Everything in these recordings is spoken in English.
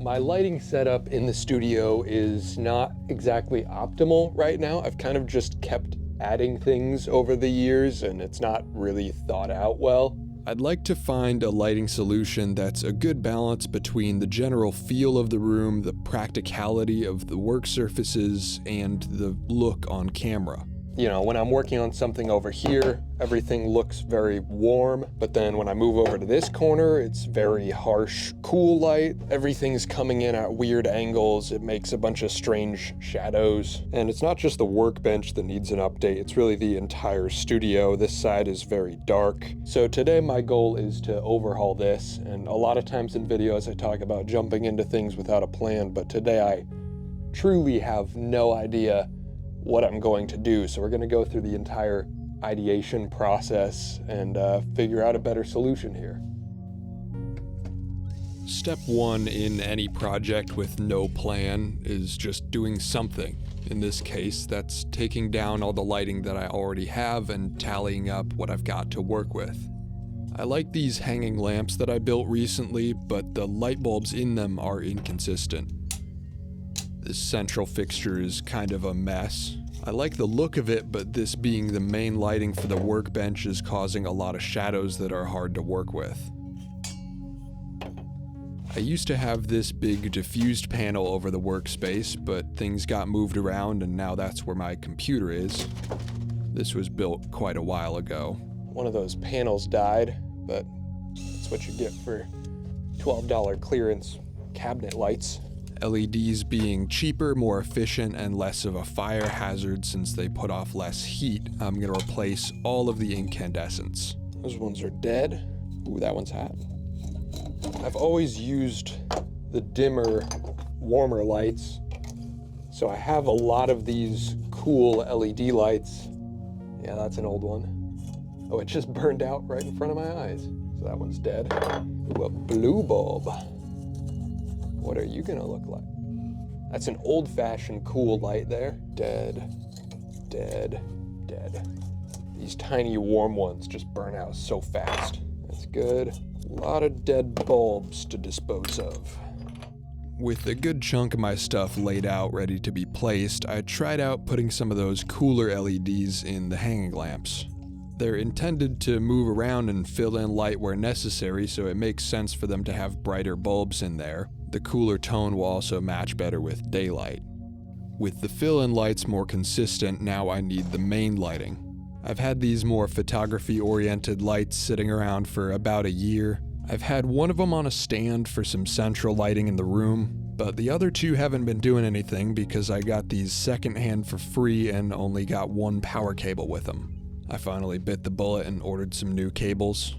My lighting setup in the studio is not exactly optimal right now. I've kind of just kept adding things over the years and it's not really thought out well. I'd like to find a lighting solution that's a good balance between the general feel of the room, the practicality of the work surfaces, and the look on camera. You know, when I'm working on something over here, everything looks very warm, but then when I move over to this corner, it's very harsh, cool light. Everything's coming in at weird angles. It makes a bunch of strange shadows. And it's not just the workbench that needs an update, it's really the entire studio. This side is very dark. So today my goal is to overhaul this, and a lot of times in videos I talk about jumping into things without a plan, but today I truly have no idea what I'm going to do. So we're going to go through the entire ideation process and figure out a better solution here. Step one in any project with no plan is just doing something. In this case, that's taking down all the lighting that I already have and tallying up what I've got to work with. I like these hanging lamps that I built recently, but the light bulbs in them are inconsistent. This central fixture is kind of a mess. I like the look of it, but this being the main lighting for the workbench is causing a lot of shadows that are hard to work with. I used to have this big diffused panel over the workspace, but things got moved around and now that's where my computer is. This was built quite a while ago. One of those panels died, but that's what you get for $12 clearance cabinet lights. LEDs being cheaper, more efficient, and less of a fire hazard since they put off less heat, I'm gonna replace all of the incandescents. Those ones are dead. Ooh, that one's hot. I've always used the dimmer, warmer lights, so I have a lot of these cool LED lights. Yeah, that's an old one. Oh, it just burned out right in front of my eyes. So that one's dead. Ooh, a blue bulb. What are you gonna look like? That's an old-fashioned cool light there. Dead, dead, dead. These tiny warm ones just burn out so fast. That's good. A lot of dead bulbs to dispose of. With a good chunk of my stuff laid out ready to be placed, I tried out putting some of those cooler LEDs in the hanging lamps. They're intended to move around and fill in light where necessary, so it makes sense for them to have brighter bulbs in there. The cooler tone will also match better with daylight. With the fill-in lights more consistent, now I need the main lighting. I've had these more photography-oriented lights sitting around for about a year. I've had one of them on a stand for some central lighting in the room, but the other two haven't been doing anything because I got these secondhand for free and only got one power cable with them. I finally bit the bullet and ordered some new cables.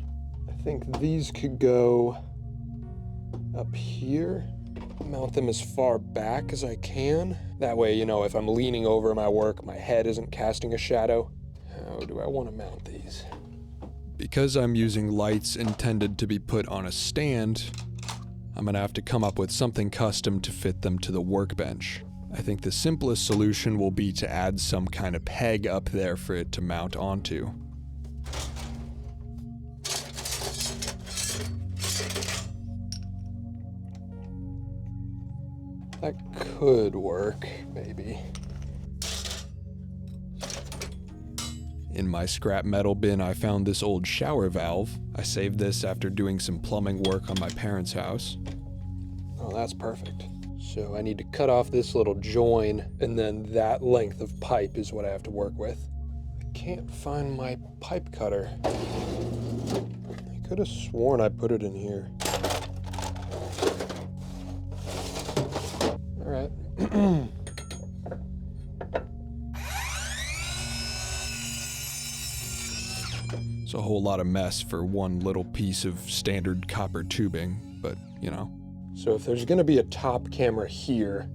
I think these could go up here. Mount them as far back as I can. That way, you know, if I'm leaning over my work, my head isn't casting a shadow. How do I want to mount these? Because I'm using lights intended to be put on a stand, I'm gonna have to come up with something custom to fit them to the workbench. I think the simplest solution will be to add some kind of peg up there for it to mount onto. That could work, maybe. In my scrap metal bin, I found this old shower valve. I saved this after doing some plumbing work on my parents' house. Oh, that's perfect. So I need to cut off this little join, and then that length of pipe is what I have to work with. I can't find my pipe cutter. I could have sworn I put it in here. All right. It's a whole lot of mess for one little piece of standard copper tubing, but you know. So if there's gonna be a top camera here,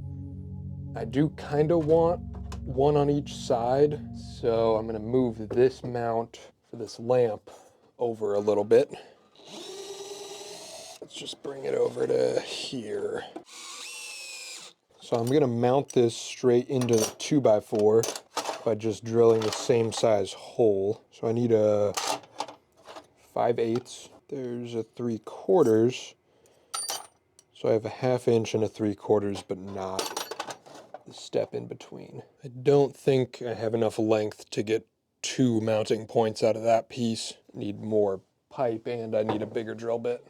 I do kind of want one on each side. So I'm gonna move this mount for this lamp over a little bit. Let's just bring it over to here. So I'm gonna mount this straight into the 2x4 by just drilling the same size hole. So I need a 5/8. There's a 3/4. So I have a 1/2 inch and a 3/4, but not the step in between. I don't think I have enough length to get 2 mounting points out of that piece. I need more pipe and I need a bigger drill bit.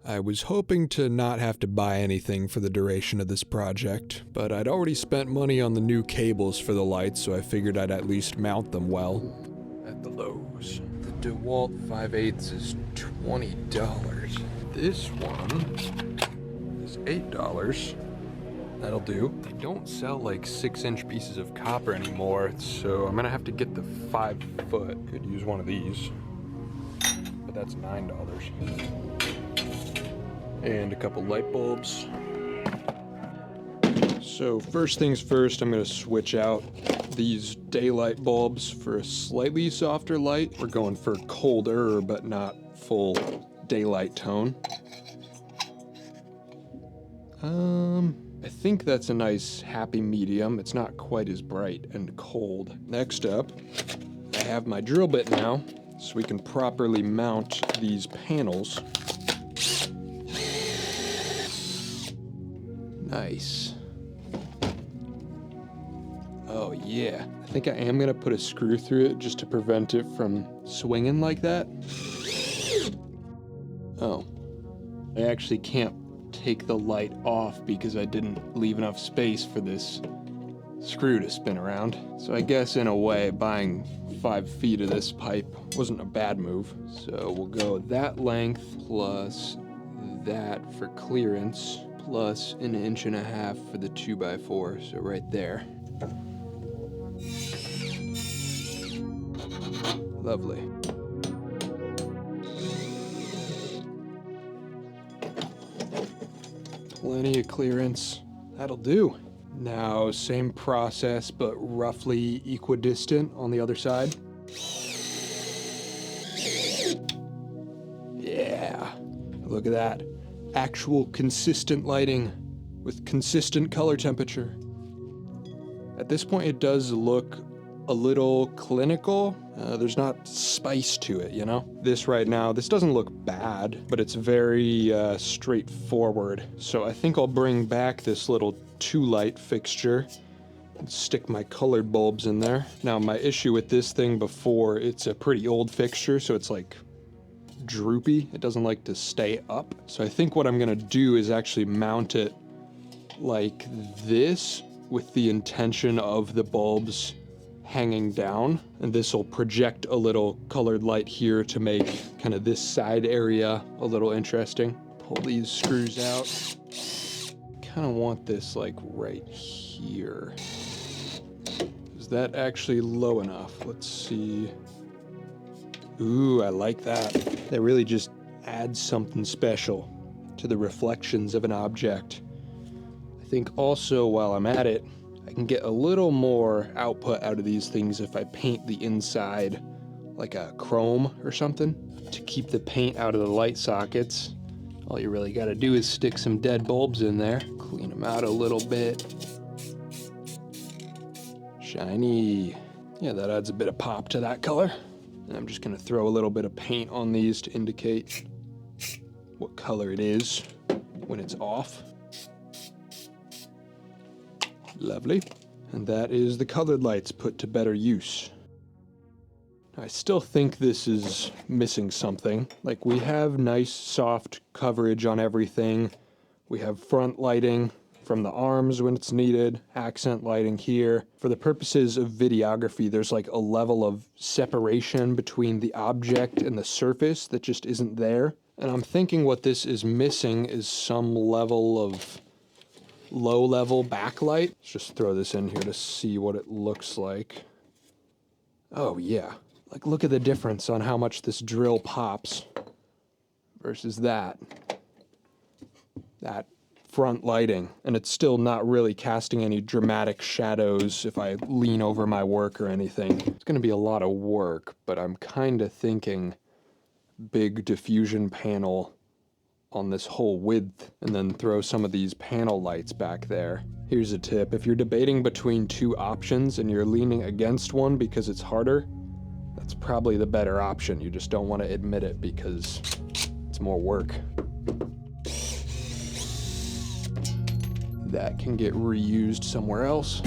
I was hoping to not have to buy anything for the duration of this project, but I'd already spent money on the new cables for the lights, so I figured I'd at least mount them well. At the Lowe's. The DeWalt 5/8 is $20. This one is $8. That'll do. They don't sell like 6-inch pieces of copper anymore, so I'm gonna have to get the 5-foot. Could use one of these, but that's $9. And a couple light bulbs. So first things first, I'm gonna switch out these daylight bulbs for a slightly softer light. We're going for colder, but not full daylight tone. I think that's a nice happy medium. It's not quite as bright and cold. Next up, I have my drill bit now, so we can properly mount these panels. Nice. Oh yeah, I think I am gonna put a screw through it just to prevent it from swinging like that. Oh, I actually can't take the light off because I didn't leave enough space for this screw to spin around. So I guess in a way, buying 5 feet of this pipe wasn't a bad move. So we'll go that length plus that for clearance, plus 1.5 inches for the 2x4, so right there. Lovely. Plenty of clearance. That'll do. Now, same process, but roughly equidistant on the other side. Yeah. Look at that. Actual consistent lighting with consistent color temperature. At this point, it does look a little clinical. There's not spice to it, you know? This right now, this doesn't look bad, but it's very straightforward. So I think I'll bring back this little 2-light fixture and stick my colored bulbs in there. Now, my issue with this thing before, it's a pretty old fixture, so it's like droopy. It doesn't like to stay up. So I think what I'm gonna do is actually mount it like this with the intention of the bulbs hanging down, and this will project a little colored light here to make kind of this side area a little interesting. Pull these screws out. Kind of want this like right here. Is that actually low enough? Let's see. Ooh, I like that. That really just adds something special to the reflections of an object. I think also while I'm at it, I can get a little more output out of these things if I paint the inside like a chrome or something to keep the paint out of the light sockets. All you really gotta do is stick some dead bulbs in there, clean them out a little bit. Shiny. Yeah, that adds a bit of pop to that color. And I'm just gonna throw a little bit of paint on these to indicate what color it is when it's off. Lovely. And that is the colored lights put to better use. I still think this is missing something. Like, we have nice soft coverage on everything. We have front lighting from the arms when it's needed, accent lighting here. For the purposes of videography, there's like a level of separation between the object and the surface that just isn't there. And I'm thinking what this is missing is some level of low-level backlight. Let's just throw this in here to see what it looks like. Oh yeah, like look at the difference on how much this drill pops versus that front lighting. And it's still not really casting any dramatic shadows if I lean over my work or anything. It's gonna be a lot of work, but I'm kinda thinking big diffusion panel on this whole width, and then throw some of these panel lights back there. Here's a tip: if you're debating between 2 options and you're leaning against one because it's harder, that's probably the better option. You just don't want to admit it because it's more work. that can get reused somewhere else.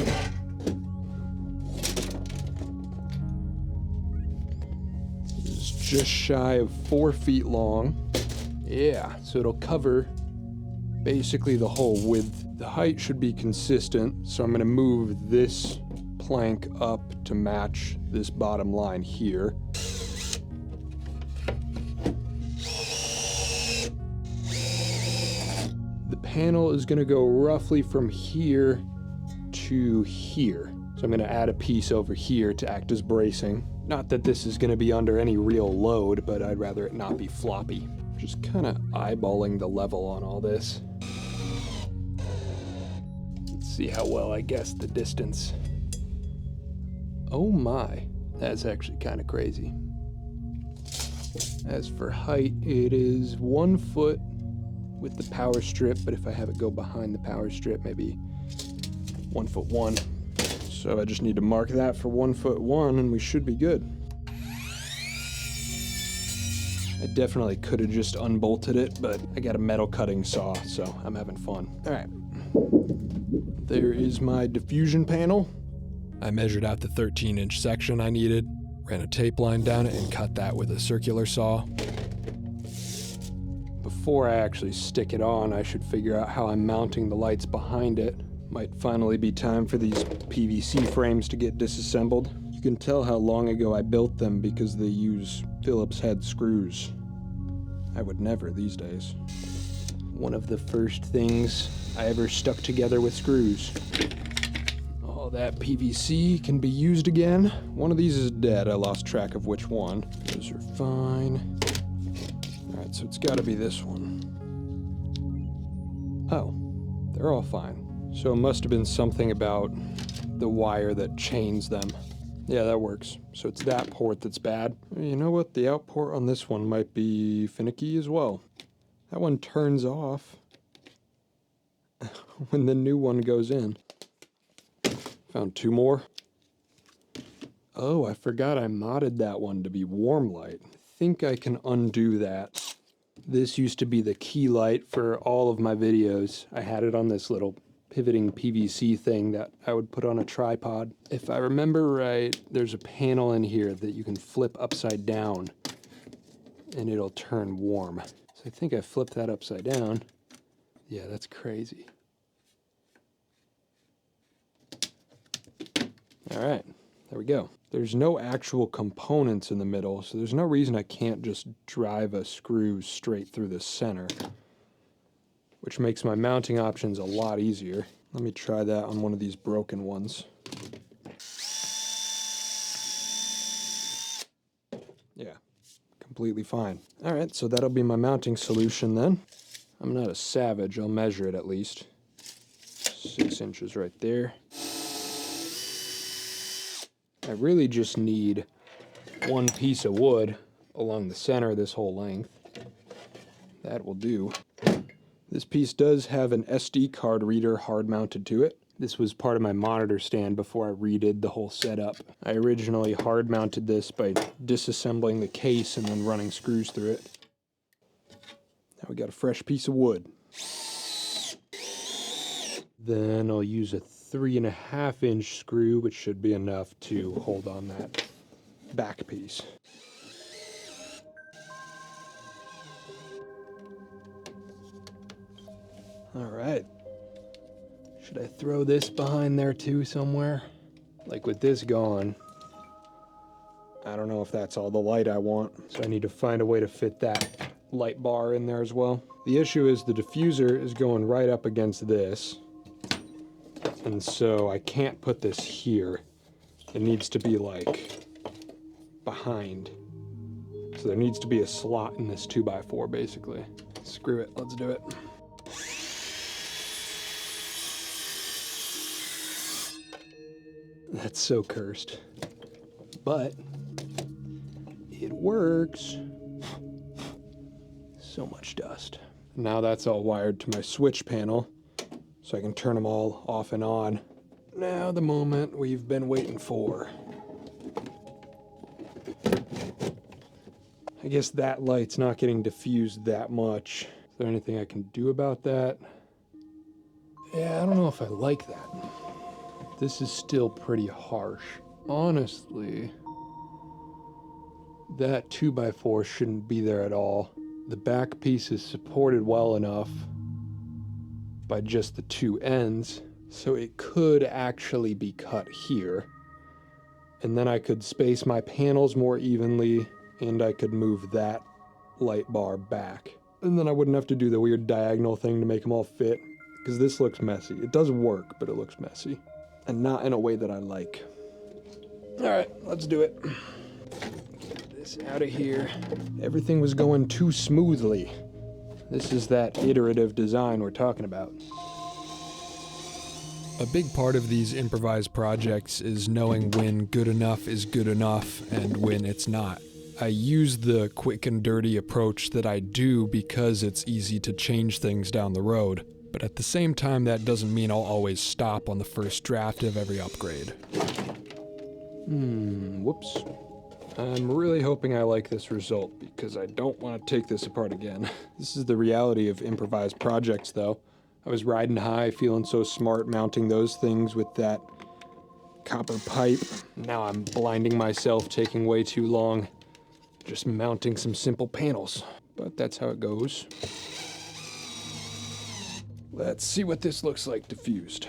This is just shy of 4 feet long. Yeah, so it'll cover basically the whole width. The height should be consistent, so I'm gonna move this plank up to match this bottom line here. The panel is gonna go roughly from here to here. So I'm gonna add a piece over here to act as bracing. Not that this is gonna be under any real load, but I'd rather it not be floppy. Just kind of eyeballing the level on all this. Let's see how well I guessed the distance. Oh my, that's actually kind of crazy. As for height, it is 1 foot with the power strip, but if I have it go behind the power strip, maybe 1'1". So I just need to mark that for 1'1" and we should be good. I definitely could have just unbolted it, but I got a metal cutting saw, so I'm having fun. All right, there is my diffusion panel. I measured out the 13-inch section I needed, ran a tape line down it, and cut that with a circular saw. Before I actually stick it on, I should figure out how I'm mounting the lights behind it. Might finally be time for these PVC frames to get disassembled. You can tell how long ago I built them because they use Phillips head screws. I would never these days. One of the first things I ever stuck together with screws. All that PVC can be used again. One of these is dead. I lost track of which one. Those are fine. All right, so it's got to be this one. Oh, they're all fine. So it must have been something about the wire that chains them. Yeah, that works. So it's that port that's bad. You know what? The out port on this one might be finicky as well. That one turns off when the new one goes in. Found 2 more. Oh, I forgot I modded that one to be warm light. I think I can undo that. This used to be the key light for all of my videos. I had it on this little pivoting PVC thing that I would put on a tripod. If I remember right, there's a panel in here that you can flip upside down and it'll turn warm. So I think I flipped that upside down. Yeah, that's crazy. All right, there we go. There's no actual components in the middle, so there's no reason I can't just drive a screw straight through the center, which makes my mounting options a lot easier. Let me try that on one of these broken ones. Yeah, completely fine. All right, so that'll be my mounting solution then. I'm not a savage, I'll measure it at least. 6 inches right there. I really just need 1 piece of wood along the center of this whole length. That will do. This piece does have an SD card reader hard mounted to it. This was part of my monitor stand before I redid the whole setup. I originally hard mounted this by disassembling the case and then running screws through it. Now we got a fresh piece of wood. Then I'll use a 3.5-inch screw, which should be enough to hold on that back piece. All right. Should I throw this behind there too somewhere? Like with this gone, I don't know if that's all the light I want, so I need to find a way to fit that light bar in there as well. The issue is the diffuser is going right up against this, and so I can't put this here. It needs to be like behind. So there needs to be a slot in this 2x4 basically. Screw it, let's do it. That's so cursed, but it works. So much dust. Now that's all wired to my switch panel, so I can turn them all off and on. Now the moment we've been waiting for. I guess that light's not getting diffused that much. Is there anything I can do about that? Yeah, I don't know if I like that. This is still pretty harsh. Honestly, that 2x4 shouldn't be there at all. The back piece is supported well enough by just the two ends, so it could actually be cut here. And then I could space my panels more evenly, and I could move that light bar back. And then I wouldn't have to do the weird diagonal thing to make them all fit, because this looks messy. It does work, but it looks messy. And not in a way that I like. All right, let's do it. Get this out of here. Everything was going too smoothly. This is that iterative design we're talking about. A big part of these improvised projects is knowing when good enough is good enough and when it's not. I use the quick and dirty approach that I do because it's easy to change things down the road. But at the same time, that doesn't mean I'll always stop on the first draft of every upgrade. Whoops. I'm really hoping I like this result because I don't want to take this apart again. This is the reality of improvised projects, though. I was riding high, feeling so smart, mounting those things with that copper pipe. Now I'm blinding myself, taking way too long, just mounting some simple panels. But that's how it goes. Let's see what this looks like diffused.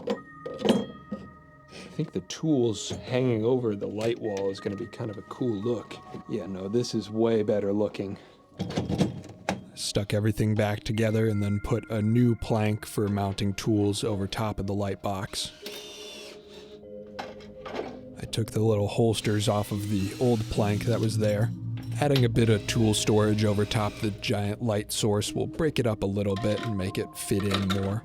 I think the tools hanging over the light wall is going to be kind of a cool look. Yeah, no, this is way better looking. Stuck everything back together and then put a new plank for mounting tools over top of the light box. I took the little holsters off of the old plank that was there. Adding a bit of tool storage over top the giant light source will break it up a little bit and make it fit in more.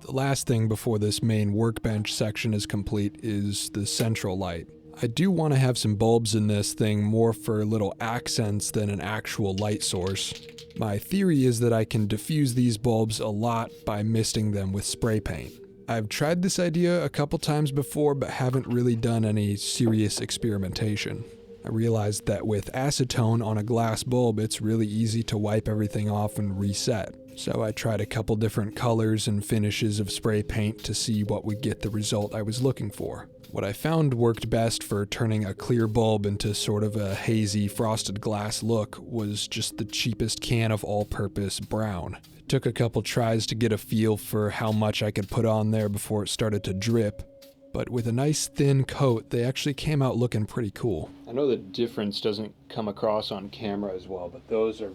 The last thing before this main workbench section is complete is the central light. I do want to have some bulbs in this thing more for little accents than an actual light source. My theory is that I can diffuse these bulbs a lot by misting them with spray paint. I've tried this idea a couple times before but haven't really done any serious experimentation. I realized that with acetone on a glass bulb, it's really easy to wipe everything off and reset. So I tried a couple different colors and finishes of spray paint to see what would get the result I was looking for. What I found worked best for turning a clear bulb into sort of a hazy frosted glass look was just the cheapest can of all-purpose brown. It took a couple tries to get a feel for how much I could put on there before it started to drip. But with a nice thin coat, they actually came out looking pretty cool. I know the difference doesn't come across on camera as well, but those are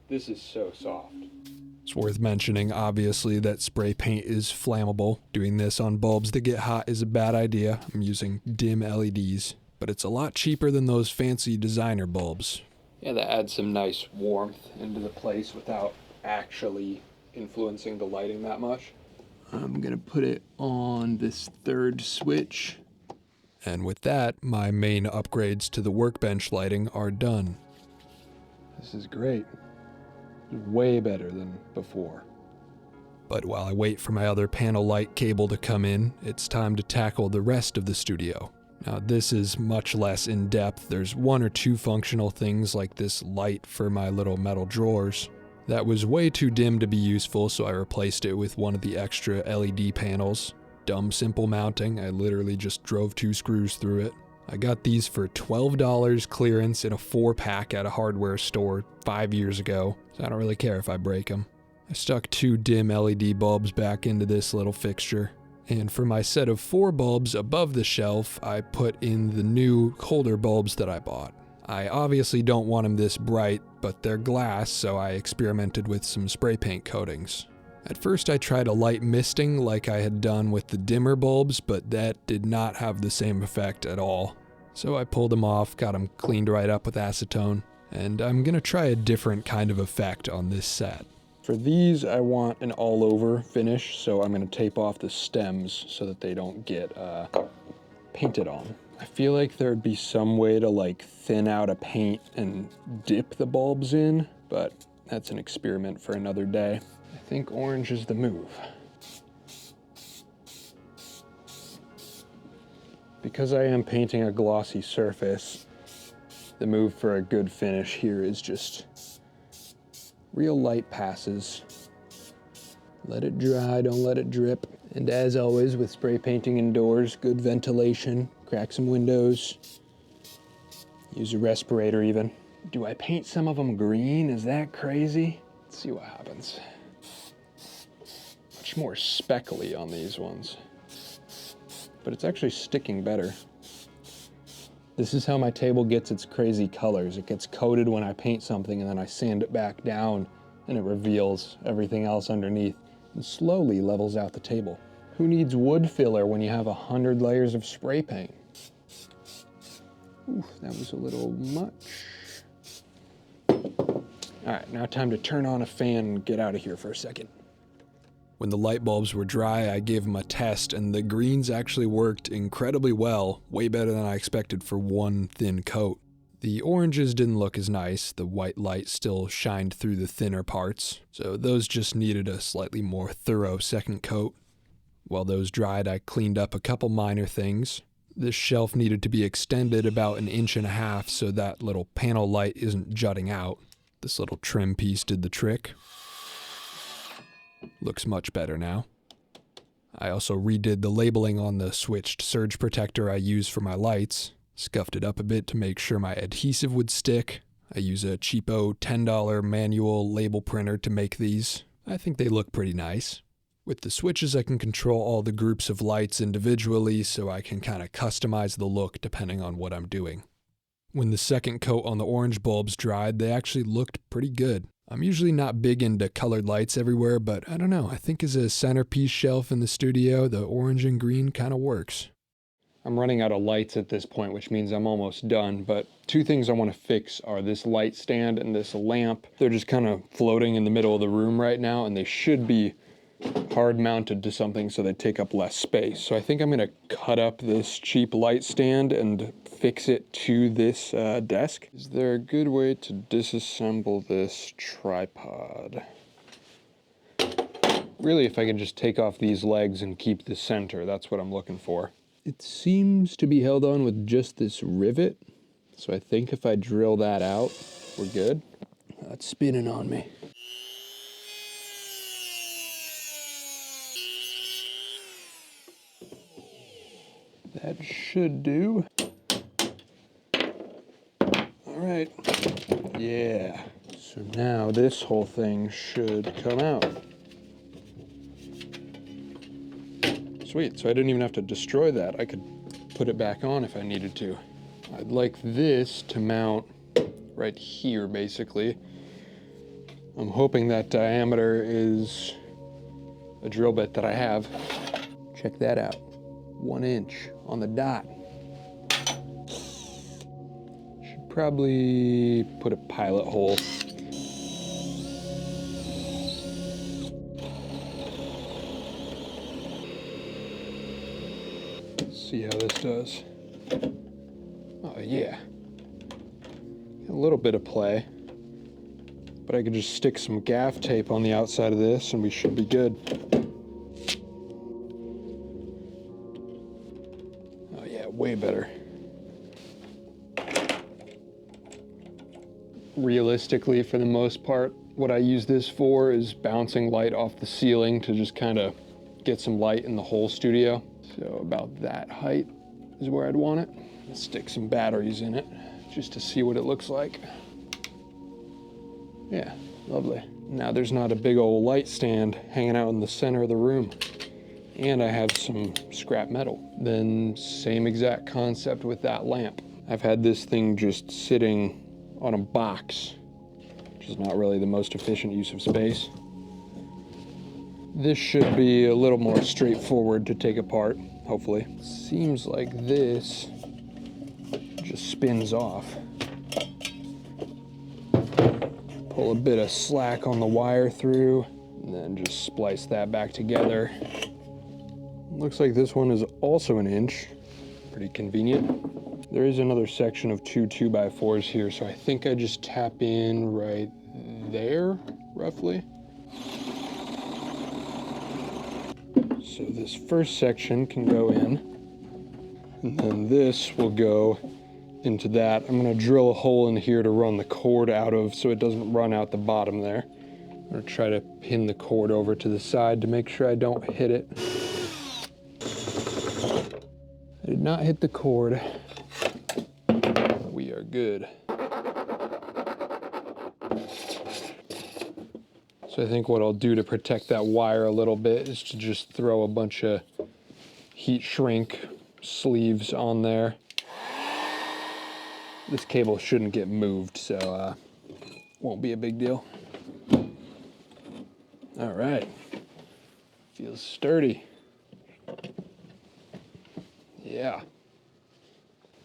this is so soft. It's worth mentioning, obviously, that spray paint is flammable. Doing this on bulbs that get hot is a bad idea. I'm using dim LEDs, but it's a lot cheaper than those fancy designer bulbs. Yeah, that adds some nice warmth into the place without actually influencing the lighting that much. I'm gonna put it on this third switch. And with that, my main upgrades to the workbench lighting are done. This is great. Way better than before. But while I wait for my other panel light cable to come in, it's time to tackle the rest of the studio. Now this is much less in depth. There's one or two functional things like this light for my little metal drawers. That was way too dim to be useful, so I replaced it with one of the extra LED panels. Dumb simple mounting, I literally just drove 2 screws through it. I got these for $12 clearance in a 4-pack at a hardware store 5 years ago, so I don't really care if I break them. I stuck 2 dim LED bulbs back into this little fixture. And for my set of 4 bulbs above the shelf, I put in the new holder bulbs that I bought. I obviously don't want them this bright, but they're glass, so I experimented with some spray paint coatings. At first I tried a light misting like I had done with the dimmer bulbs, but that did not have the same effect at all. So I pulled them off, got them cleaned right up with acetone, and I'm gonna try a different kind of effect on this set. For these, I want an all-over finish, so I'm gonna tape off the stems so that they don't get painted on. I feel like there'd be some way to like thin out a paint and dip the bulbs in, but that's an experiment for another day. I think orange is the move. Because I am painting a glossy surface, the move for a good finish here is just real light passes Let it dry, don't let it drip. And as always with spray painting indoors, good ventilation, crack some windows, use a respirator even. Do I paint some of them green? Is that crazy? Let's see what happens. Much more speckly on these ones, but it's actually sticking better. This is how my table gets its crazy colors. It gets coated when I paint something and then I sand it back down and it reveals everything else underneath and slowly levels out the table. Who needs wood filler when you have 100 layers of spray paint? Ooh, that was a little much. All right, now time to turn on a fan and get out of here for a second. When the light bulbs were dry, I gave them a test, and the greens actually worked incredibly well, way better than I expected for one thin coat. The oranges didn't look as nice, the white light still shined through the thinner parts, so those just needed a slightly more thorough second coat. While those dried, I cleaned up a couple minor things. This shelf needed to be extended about 1.5 inches so that little panel light isn't jutting out. This little trim piece did the trick. Looks much better now. I also redid the labeling on the switched surge protector I use for my lights, scuffed it up a bit to make sure my adhesive would stick. I use a cheapo $10 manual label printer to make these. I think they look pretty nice. With the switches I can control all the groups of lights individually so I can kind of customize the look depending on what I'm doing. When the second coat on the orange bulbs dried, they actually looked pretty good. I'm usually not big into colored lights everywhere, but I don't know, I think as a centerpiece shelf in the studio, the orange and green kind of works. I'm running out of lights at this point, which means I'm almost done, but two things I want to fix are this light stand and this lamp. They're just kind of floating in the middle of the room right now, and they should be hard mounted to something so they take up less space. So I think I'm going to cut up this cheap light stand and fix it to this desk. Is there a good way to disassemble this tripod? Really, if I can just take off these legs and keep the center, that's what I'm looking for. It seems to be held on with just this rivet, so I think if I drill that out, we're good. It's spinning on me. That should do. All right, yeah. So now this whole thing should come out. Sweet, so I didn't even have to destroy that. I could put it back on if I needed to. I'd like this to mount right here, basically. I'm hoping that diameter is a drill bit that I have. Check that out, 1 inch on the dot. Should probably put a pilot hole. See how this does. Oh yeah, a little bit of play, but I could just stick some gaff tape on the outside of this and we should be good. Oh yeah, way better. Realistically, for the most part, what I use this for is bouncing light off the ceiling to just kind of get some light in the whole studio. So about that height is where I'd want it. Let's stick some batteries in it just to see what it looks like. Yeah, lovely. Now there's not a big old light stand hanging out in the center of the room. And I have some scrap metal. Then same exact concept with that lamp. I've had this thing just sitting on a box, which is not really the most efficient use of space. This should be a little more straightforward to take apart, hopefully. Seems like this just spins off. Pull a bit of slack on the wire through, and then just splice that back together. Looks like this one is also 1 inch. Pretty convenient. There is another section of two 2x4s here, so I think I just tap in right there, roughly. So this first section can go in, and then this will go into that. I'm gonna drill a hole in here to run the cord out of so it doesn't run out the bottom there. I'm gonna try to pin the cord over to the side to make sure I don't hit it. I did not hit the cord. We are good. So I think what I'll do to protect that wire a little bit is to just throw a bunch of heat shrink sleeves on there. This cable shouldn't get moved, so won't be a big deal. All right, feels sturdy. Yeah.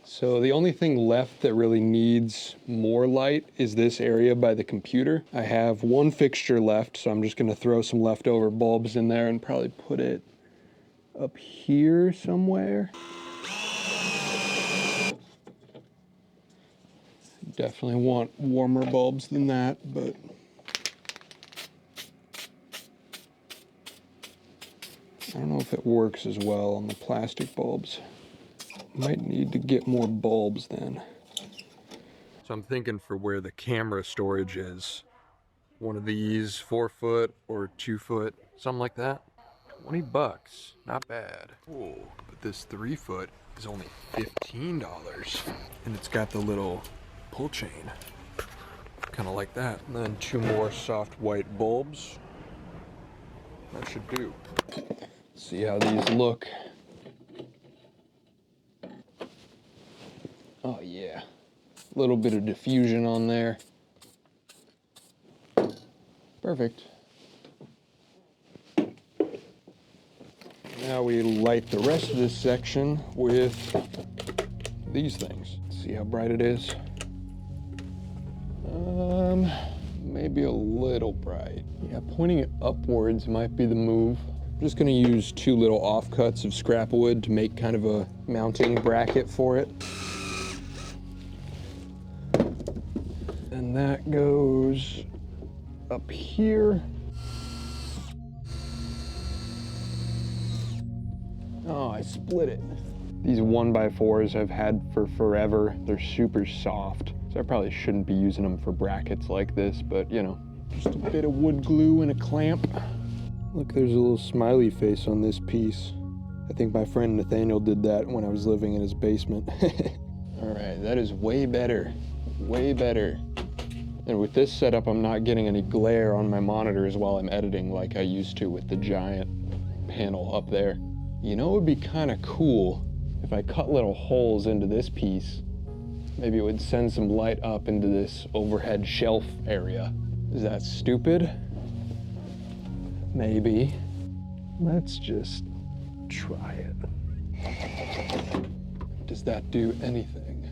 So the only thing left that really needs more light is this area by the computer. I have one fixture left, so I'm just gonna throw some leftover bulbs in there and probably put it up here somewhere. Definitely want warmer bulbs than that, but I don't know if it works as well on the plastic bulbs. Might need to get more bulbs then. So I'm thinking for where the camera storage is, one of these 4 foot or 2 foot, something like that. 20 bucks, not bad. Oh, but this 3 foot is only $15. And it's got the little pull chain, kind of like that. And then 2 more soft white bulbs. That should do. See how these look. Oh yeah, a little bit of diffusion on there. Perfect. Now we light the rest of this section with these things. See how bright it is? Maybe a little bright. Yeah, pointing it upwards might be the move. I'm just gonna use 2 little offcuts of scrap wood to make kind of a mounting bracket for it. And that goes up here. Oh, I split it. These 1x4s I've had for forever. They're super soft, so I probably shouldn't be using them for brackets like this, but you know, just a bit of wood glue and a clamp. Look, there's a little smiley face on this piece. I think my friend Nathaniel did that when I was living in his basement. All right, that is way better, way better. And with this setup, I'm not getting any glare on my monitors while I'm editing like I used to with the giant panel up there. You know, it would be kind of cool if I cut little holes into this piece. Maybe it would send some light up into this overhead shelf area. Is that stupid? Maybe. Let's just try it. Does that do anything?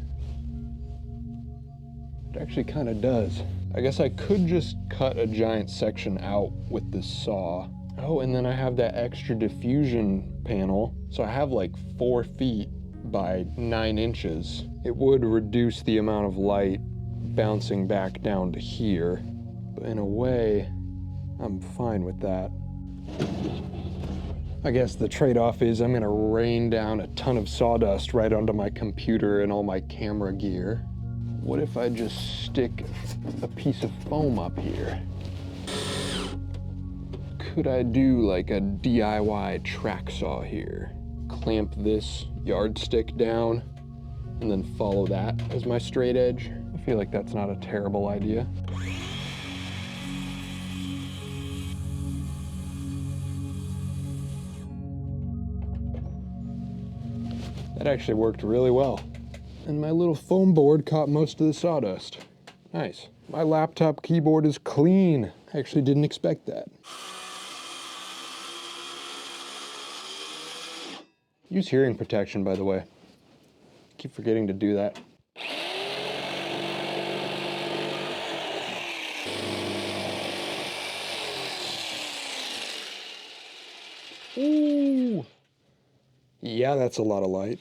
It actually kind of does. I guess I could just cut a giant section out with this saw. Oh, and then I have that extra diffusion panel. So I have like 4 feet by 9 inches. It would reduce the amount of light bouncing back down to here. But in a way, I'm fine with that. I guess the trade-off is I'm gonna rain down a ton of sawdust right onto my computer and all my camera gear. What if I just stick a piece of foam up here? Could I do like a DIY track saw here? Clamp this yardstick down and then follow that as my straight edge. I feel like that's not a terrible idea. That actually worked really well. And my little foam board caught most of the sawdust. Nice. My laptop keyboard is clean. I actually didn't expect that. Use hearing protection, by the way. Keep forgetting to do that. Ooh. Yeah, that's a lot of light.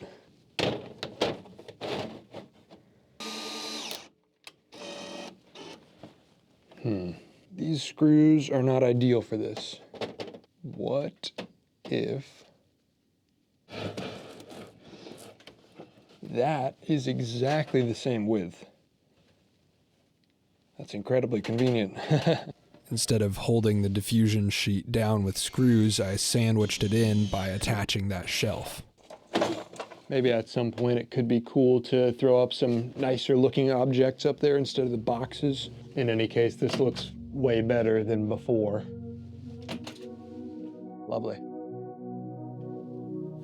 These screws are not ideal for this. What if that is exactly the same width? That's incredibly convenient. Instead of holding the diffusion sheet down with screws, I sandwiched it in by attaching that shelf. Maybe at some point it could be cool to throw up some nicer looking objects up there instead of the boxes. In any case, this looks way better than before. Lovely.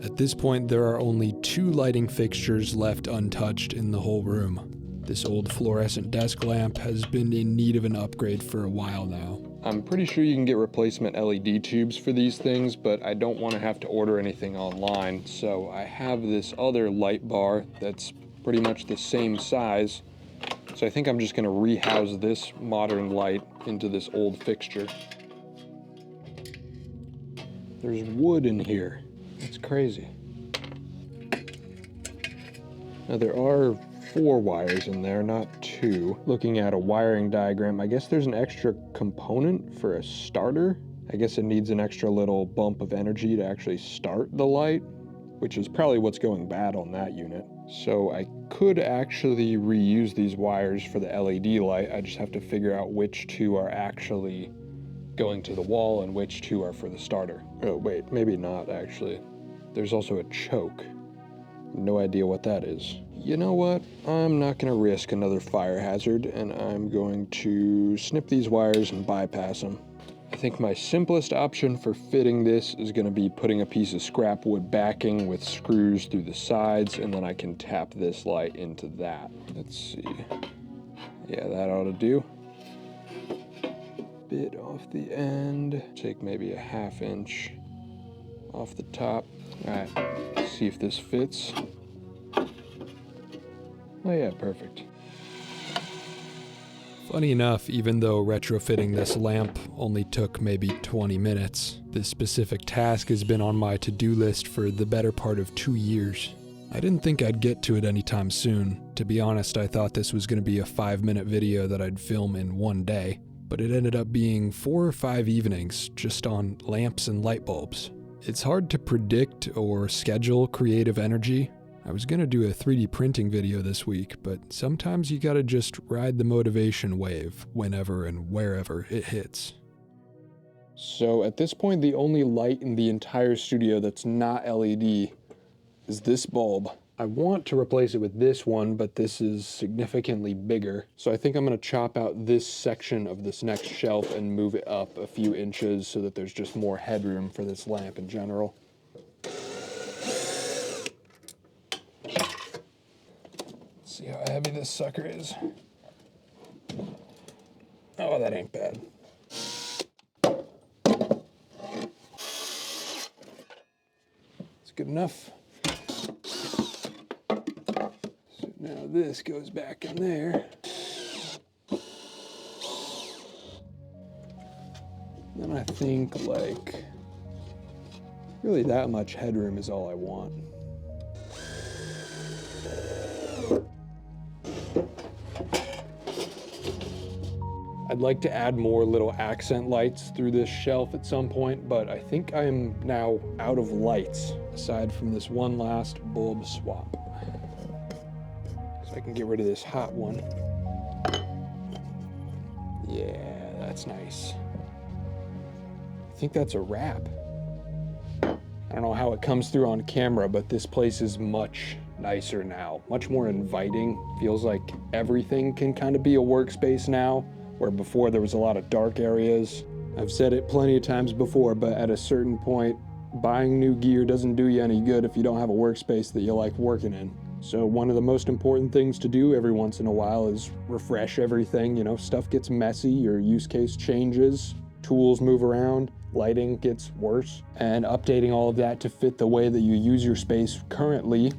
At this point, there are only 2 lighting fixtures left untouched in the whole room. This old fluorescent desk lamp has been in need of an upgrade for a while now. I'm pretty sure you can get replacement LED tubes for these things, but I don't want to have to order anything online, so I have this other light bar that's pretty much the same size. So I think I'm just going to rehouse this modern light into this old fixture. There's wood in here. That's crazy. Now there are 4 wires in there, not 2. Looking at a wiring diagram, I guess there's an extra component for a starter. I guess it needs an extra little bump of energy to actually start the light, which is probably what's going bad on that unit. So I could actually reuse these wires for the LED light. I just have to figure out which 2 are actually going to the wall and which 2 are for the starter. Oh wait, maybe not actually. There's also a choke. No idea what that is. You know what? I'm not gonna risk another fire hazard, and I'm going to snip these wires and bypass them. I think my simplest option for fitting this is gonna be putting a piece of scrap wood backing with screws through the sides, and then I can tap this light into that. Let's see. Yeah, that ought to do. Bit off the end. Take maybe a 1/2 inch off the top. All right, let's see if this fits. Oh yeah, perfect. Funny enough, even though retrofitting this lamp only took maybe 20 minutes, this specific task has been on my to-do list for the better part of 2 years. I didn't think I'd get to it anytime soon. To be honest, I thought this was going to be a 5-minute video that I'd film in one day, but it ended up being 4 or 5 evenings just on lamps and light bulbs. It's hard to predict or schedule creative energy. I was gonna do a 3D printing video this week, but sometimes you gotta just ride the motivation wave whenever and wherever it hits. So at this point, the only light in the entire studio that's not LED is this bulb. I want to replace it with this one, but this is significantly bigger. So I think I'm gonna chop out this section of this next shelf and move it up a few inches so that there's just more headroom for this lamp in general. See how heavy this sucker is. Oh, that ain't bad. It's good enough. So now this goes back in there. Then I think like really that much headroom is all I want. I'd like to add more little accent lights through this shelf at some point, but I think I'm now out of lights, aside from this one last bulb swap. So I can get rid of this hot one. Yeah, that's nice. I think that's a wrap. I don't know how it comes through on camera, but this place is much nicer now, much more inviting. Feels like everything can kind of be a workspace now, where before there was a lot of dark areas. I've said it plenty of times before, but at a certain point, buying new gear doesn't do you any good if you don't have a workspace that you like working in. So one of the most important things to do every once in a while is refresh everything. You know, stuff gets messy, your use case changes, tools move around, lighting gets worse, and updating all of that to fit the way that you use your space currently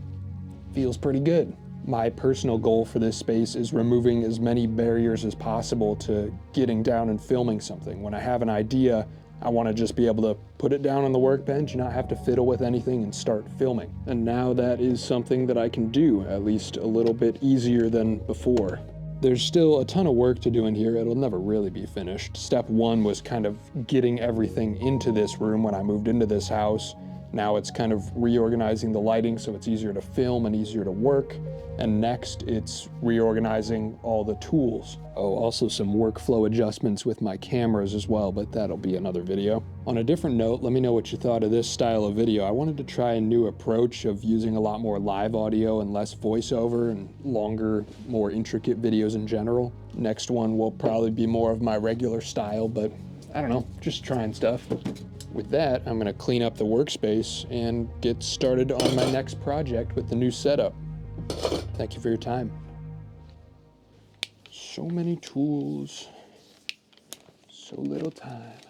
feels pretty good. My personal goal for this space is removing as many barriers as possible to getting down and filming something. When I have an idea, I want to just be able to put it down on the workbench, not have to fiddle with anything and start filming. And now that is something that I can do, at least a little bit easier than before. There's still a ton of work to do in here. It'll never really be finished. Step one was kind of getting everything into this room when I moved into this house. Now it's kind of reorganizing the lighting so it's easier to film and easier to work. And next, it's reorganizing all the tools. Oh, also some workflow adjustments with my cameras as well, but that'll be another video. On a different note, let me know what you thought of this style of video. I wanted to try a new approach of using a lot more live audio and less voiceover and longer, more intricate videos in general. Next one will probably be more of my regular style, but I don't know, just trying stuff. With that, I'm gonna clean up the workspace and get started on my next project with the new setup. Thank you for your time. So many tools, so little time.